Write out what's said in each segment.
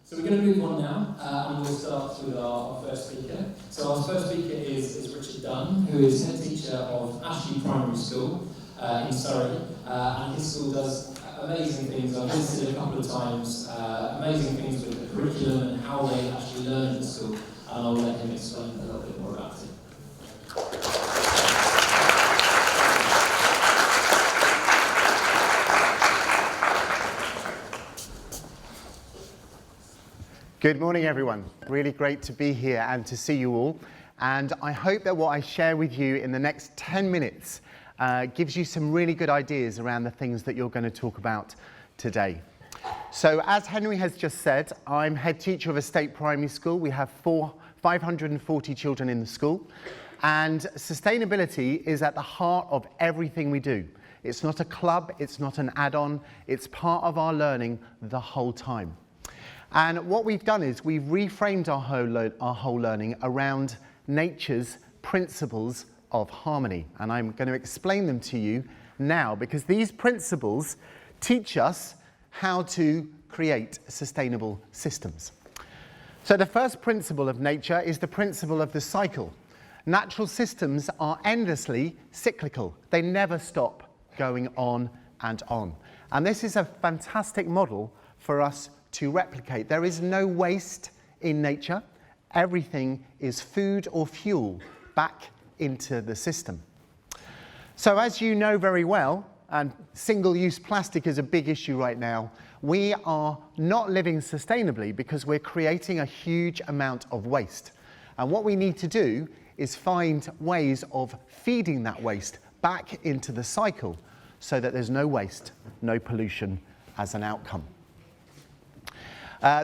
So we're going to move on now, and we'll start with our first speaker. So our first speaker is Richard Dunne, who is head teacher of Ashley Primary School in Surrey, and his school does amazing things. I've visited a couple of times, amazing things with the curriculum and how they actually learn at the school, and I'll let him explain a little bit more about it. Good morning, everyone. Really great to be here and to see you all. And I hope that what I share with you in the next 10 minutes gives you some really good ideas around the things that you're going to talk about today. So as Henry has just said, I'm head teacher of a state primary school. We have 540 children in the school. And sustainability is at the heart of everything we do. It's not a club, it's not an add-on, it's part of our learning the whole time. And what we've done is we've reframed our whole learning around nature's principles of harmony. And I'm going to explain them to you now, because these principles teach us how to create sustainable systems. So the first principle of nature is the principle of the cycle. Natural systems are endlessly cyclical. They never stop going on and on. And this is a fantastic model for us to replicate. There is no waste in nature. Everything is food or fuel back into the system. So as you know very well, and single-use plastic is a big issue right now, we are not living sustainably because we're creating a huge amount of waste. And what we need to do is find ways of feeding that waste back into the cycle so that there's no waste, no pollution as an outcome.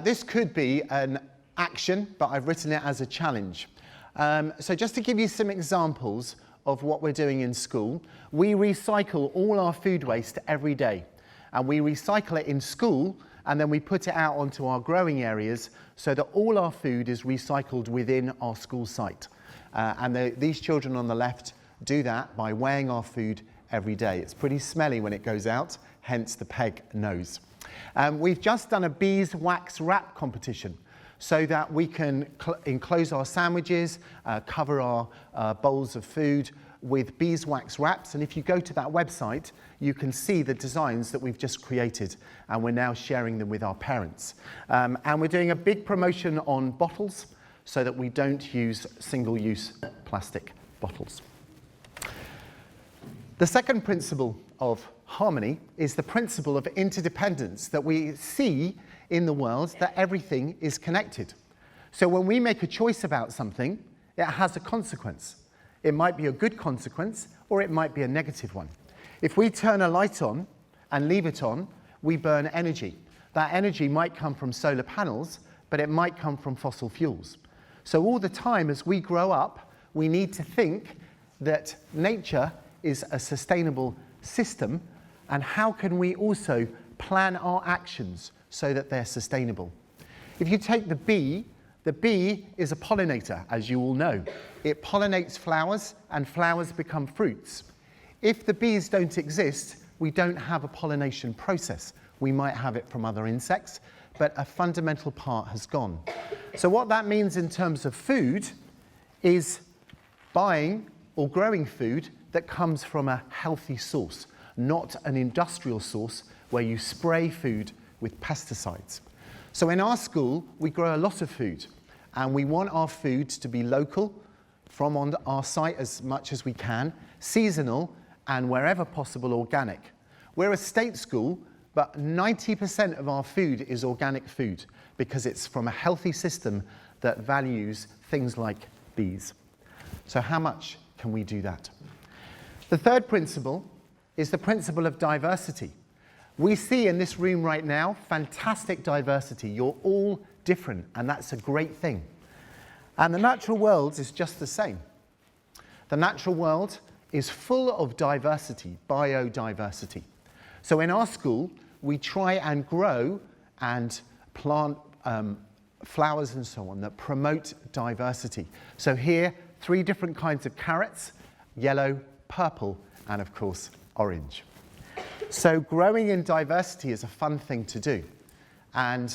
This could be an action, but I've written it as a challenge. So just to give you some examples of what we're doing in school, we recycle all our food waste every day. And we recycle it in school, and then we put it out onto our growing areas so that all our food is recycled within our school site. These children on the left do that by weighing our food every day. It's pretty smelly when it goes out, hence the peg nose. We've just done a beeswax wrap competition so that we can enclose our sandwiches, cover our bowls of food with beeswax wraps. And if you go to that website, you can see the designs that we've just created, and we're now sharing them with our parents. And we're doing a big promotion on bottles so that we don't use single-use plastic bottles. The second principle of harmony is the principle of interdependence, that we see in the world that everything is connected. So when we make a choice about something, it has a consequence. It might be a good consequence, or it might be a negative one. If we turn a light on and leave it on, we burn energy. That energy might come from solar panels, but it might come from fossil fuels. So all the time as we grow up, we need to think that nature is a sustainable system, and how can we also plan our actions so that they're sustainable. If you take the bee is a pollinator, as you all know. It pollinates flowers, and flowers become fruits. If the bees don't exist, we don't have a pollination process. We might have it from other insects, but a fundamental part has gone. So what that means in terms of food is buying or growing food that comes from a healthy source, not an industrial source where you spray food with pesticides. So in our school, we grow a lot of food, and we want our food to be local, from on our site as much as we can, seasonal, and wherever possible, organic. We're a state school, but 90% of our food is organic food because it's from a healthy system that values things like bees. So how much can we do that? The third principle is the principle of diversity. We see in this room right now fantastic diversity. You're all different, and that's a great thing. And the natural world is just the same. The natural world is full of diversity, biodiversity. So in our school, we try and grow and plant flowers and so on that promote diversity. So here, 3 different kinds of carrots: yellow, purple, and of course, orange. So growing in diversity is a fun thing to do. And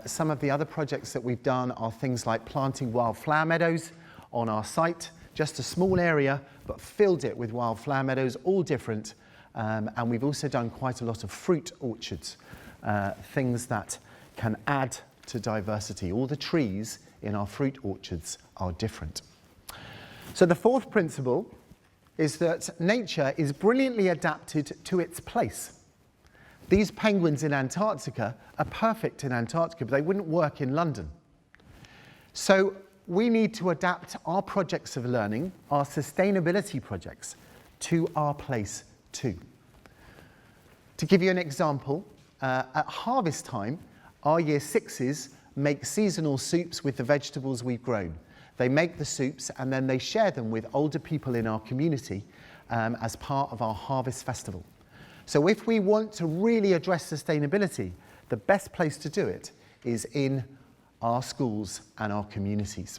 Some of the other projects that we've done are things like planting wildflower meadows on our site, just a small area, but filled it with wildflower meadows, all different. And we've also done quite a lot of fruit orchards, things that can add to diversity. All the trees in our fruit orchards are different. So the fourth principle is that nature is brilliantly adapted to its place. These penguins in Antarctica are perfect in Antarctica, but they wouldn't work in London. So we need to adapt our projects of learning, our sustainability projects, to our place too. To give you an example, at harvest time, our year sixes make seasonal soups with the vegetables we've grown. They make the soups and then they share them with older people in our community as part of our harvest festival. So if we want to really address sustainability, the best place to do it is in our schools and our communities.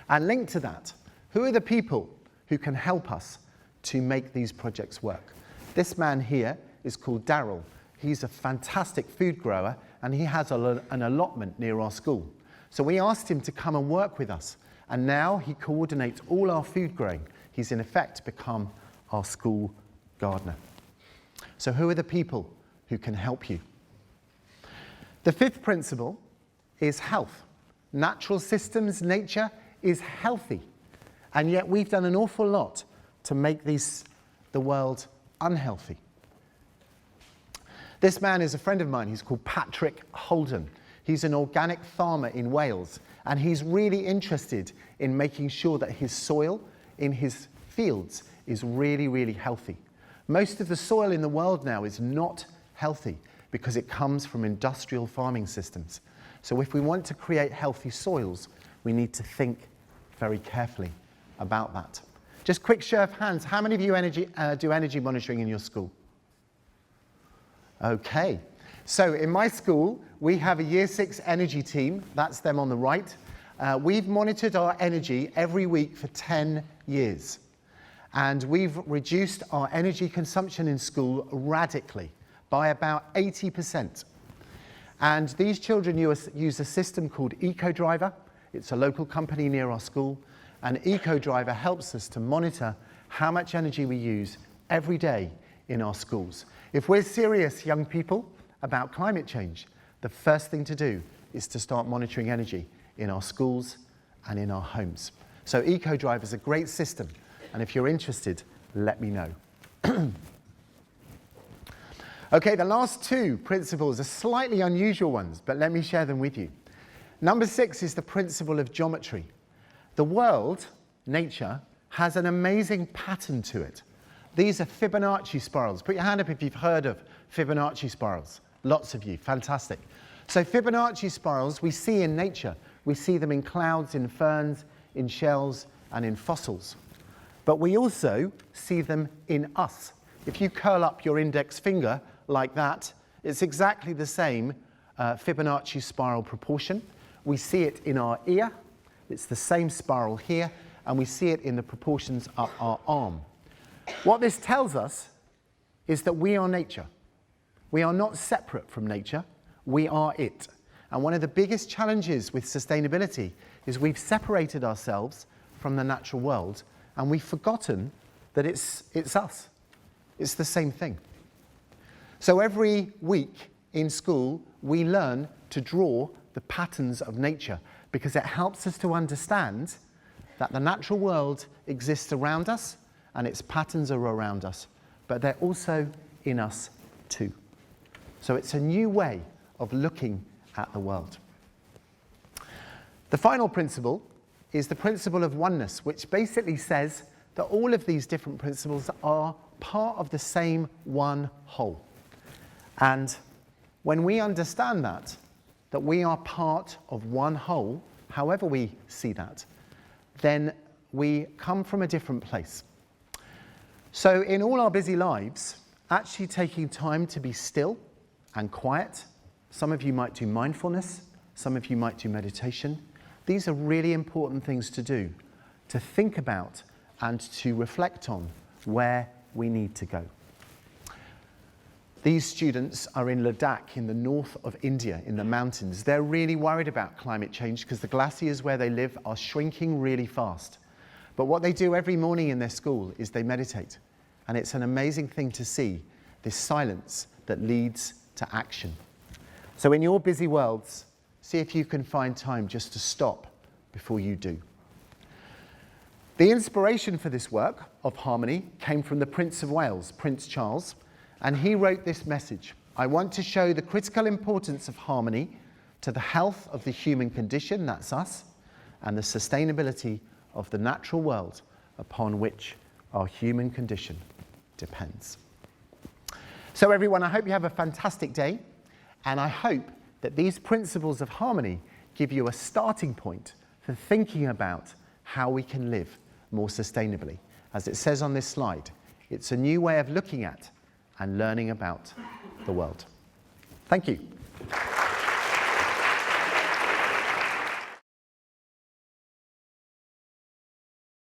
And linked to that, who are the people who can help us to make these projects work? This man here is called Daryl. He's a fantastic food grower and he has an allotment near our school. So we asked him to come and work with us, and now he coordinates all our food growing. He's in effect become our school gardener. So who are the people who can help you? The fifth principle is health. Natural systems, nature is healthy, and yet we've done an awful lot to make the world unhealthy. This man is a friend of mine. He's called Patrick Holden. He's an organic farmer in Wales, and he's really interested in making sure that his soil in his fields is really, really healthy. Most of the soil in the world now is not healthy because it comes from industrial farming systems. So if we want to create healthy soils, we need to think very carefully about that. Just quick show of hands, how many of you do energy monitoring in your school? Okay. So in my school, we have a Year 6 energy team. That's them on the right. We've monitored our energy every week for 10 years. And we've reduced our energy consumption in school radically by about 80%. And these children use a system called EcoDriver. It's a local company near our school. And EcoDriver helps us to monitor how much energy we use every day in our schools. If we're serious, young people, about climate change, the first thing to do is to start monitoring energy in our schools and in our homes. So EcoDrive is a great system, and if you're interested, let me know. Okay, the last two principles are slightly unusual ones, but let me share them with you. Number 6 is the principle of geometry. The world, nature, has an amazing pattern to it. These are Fibonacci spirals. Put your hand up if you've heard of Fibonacci spirals. Lots of you, fantastic. So Fibonacci spirals we see in nature. We see them in clouds, in ferns, in shells, and in fossils. But we also see them in us. If you curl up your index finger like that, it's exactly the same Fibonacci spiral proportion. We see it in our ear. It's the same spiral here, and we see it in the proportions up our arm. What this tells us is that we are nature. We are not separate from nature, we are it. And one of the biggest challenges with sustainability is we've separated ourselves from the natural world and we've forgotten that it's us. It's the same thing. So every week in school, we learn to draw the patterns of nature because it helps us to understand that the natural world exists around us and its patterns are around us, but they're also in us too. So it's a new way of looking at the world. The final principle is the principle of oneness, which basically says that all of these different principles are part of the same one whole. And when we understand that we are part of one whole, however we see that, then we come from a different place. So in all our busy lives, actually taking time to be still and quiet, some of you might do mindfulness, some of you might do meditation. These are really important things to do, to think about and to reflect on where we need to go. These students are in Ladakh in the north of India, in the mountains. They're really worried about climate change because the glaciers where they live are shrinking really fast. But what they do every morning in their school is they meditate. And it's an amazing thing to see, this silence that leads to action. So in your busy worlds, see if you can find time just to stop before you do. The inspiration for this work of harmony came from the Prince of Wales, Prince Charles, and he wrote this message: I want to show the critical importance of harmony to the health of the human condition, that's us, and the sustainability of the natural world upon which our human condition depends. So everyone, I hope you have a fantastic day, and I hope that these principles of harmony give you a starting point for thinking about how we can live more sustainably. As it says on this slide, it's a new way of looking at and learning about the world. Thank you.